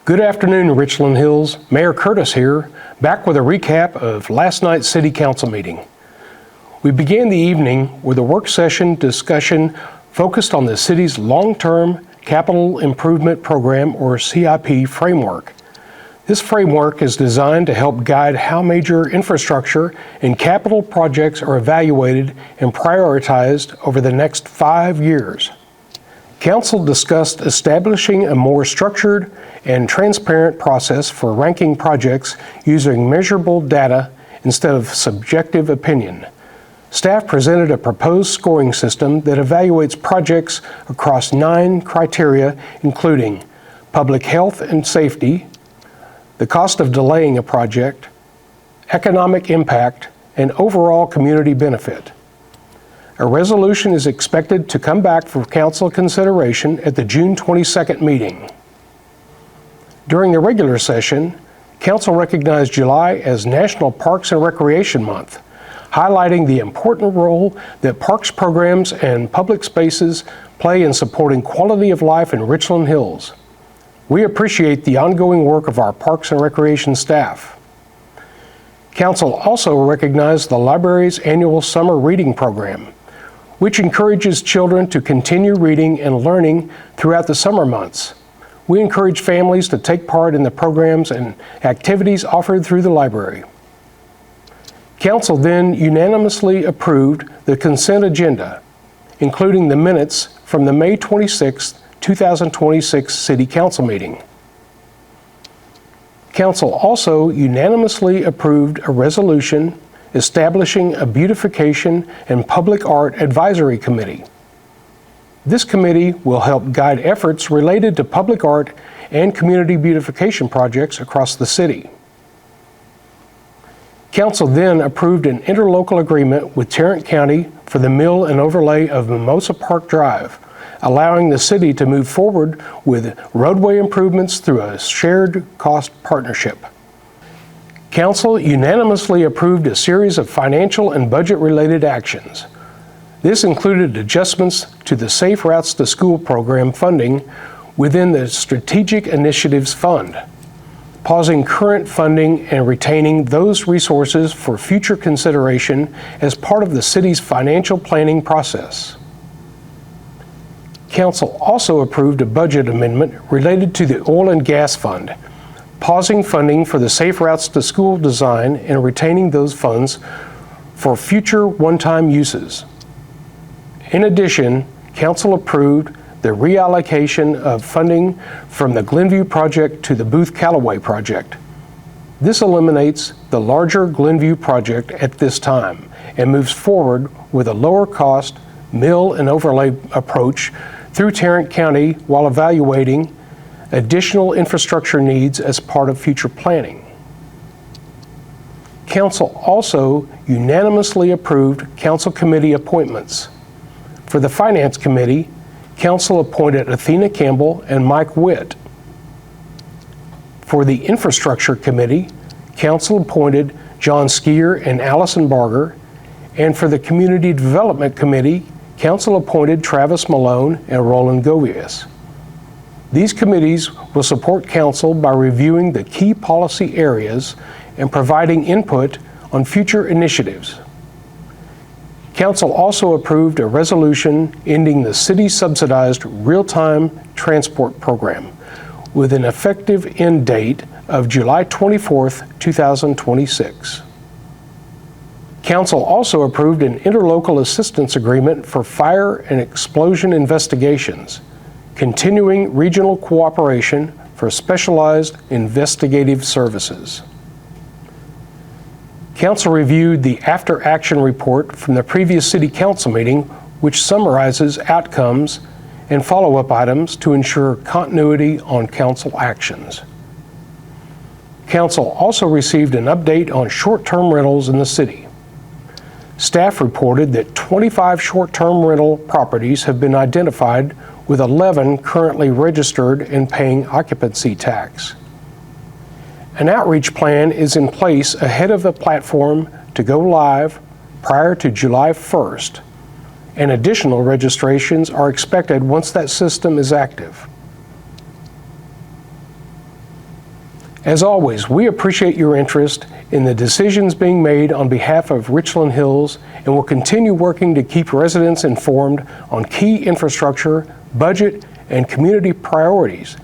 Good afternoon, Richland Hills. Mayor Curtis here, back with a recap of last night's City Council meeting. We began the evening with a work session discussion focused on the city's long-term capital improvement program, or CIP, framework. This framework is designed to help guide how major infrastructure and capital projects are evaluated and prioritized over the next 5 years. Council discussed establishing a more structured and transparent process for ranking projects using measurable data instead of subjective opinion. Staff presented a proposed scoring system that evaluates projects across 9 criteria, including public health and safety, the cost of delaying a project, economic impact, and overall community benefit. A resolution is expected to come back for council consideration at the June 22nd meeting. During the regular session, council recognized July as National Parks and Recreation Month, highlighting the important role that parks programs and public spaces play in supporting quality of life in Richland Hills. We appreciate the ongoing work of our Parks and Recreation staff. Council also recognized the library's annual summer reading program, which encourages children to continue reading and learning throughout the summer months. We encourage families to take part in the programs and activities offered through the library. Council then unanimously approved the consent agenda, including the minutes from the May 26, 2026 City Council meeting. Council also unanimously approved a resolution establishing a Beautification and Public Art Advisory Committee. This committee will help guide efforts related to public art and community beautification projects across the city. Council then approved an interlocal agreement with Tarrant County for the mill and overlay of Mimosa Park Drive, allowing the city to move forward with roadway improvements through a shared cost partnership. Council unanimously approved a series of financial and budget-related actions. This included adjustments to the Safe Routes to School program funding within the Strategic Initiatives Fund, pausing current funding and retaining those resources for future consideration as part of the city's financial planning process. Council also approved a budget amendment related to the Oil and Gas Fund, pausing funding for the Safe Routes to School design and retaining those funds for future one-time uses. In addition, Council approved the reallocation of funding from the Glenview project to the Booth-Callaway project. This eliminates the larger Glenview project at this time and moves forward with a lower cost mill and overlay approach through Tarrant County while evaluating additional infrastructure needs as part of future planning. Council also unanimously approved council committee appointments. For the Finance Committee, Council appointed Athena Campbell and Mike Witt. For the Infrastructure Committee, Council appointed John Skier and Allison Barger, and for the Community Development Committee, Council appointed Travis Malone and Roland Govius. These committees will support Council by reviewing the key policy areas and providing input on future initiatives. Council also approved a resolution ending the city-subsidized real-time transport program with an effective end date of July 24, 2026. Council also approved an interlocal assistance agreement for fire and explosion investigations, continuing regional cooperation for specialized investigative services. Council reviewed the after-action report from the previous City Council meeting, which summarizes outcomes and follow-up items to ensure continuity on Council actions. Council also received an update on short-term rentals in the city. Staff reported that 25 short-term rental properties have been identified, with 11 currently registered and paying occupancy tax. An outreach plan is in place ahead of the platform to go live prior to July 1st, and additional registrations are expected once that system is active. As always, we appreciate your interest in the decisions being made on behalf of Richland Hills and will continue working to keep residents informed on key infrastructure, budget, and community priorities.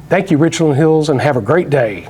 Thank you, Richland Hills, and have a great day.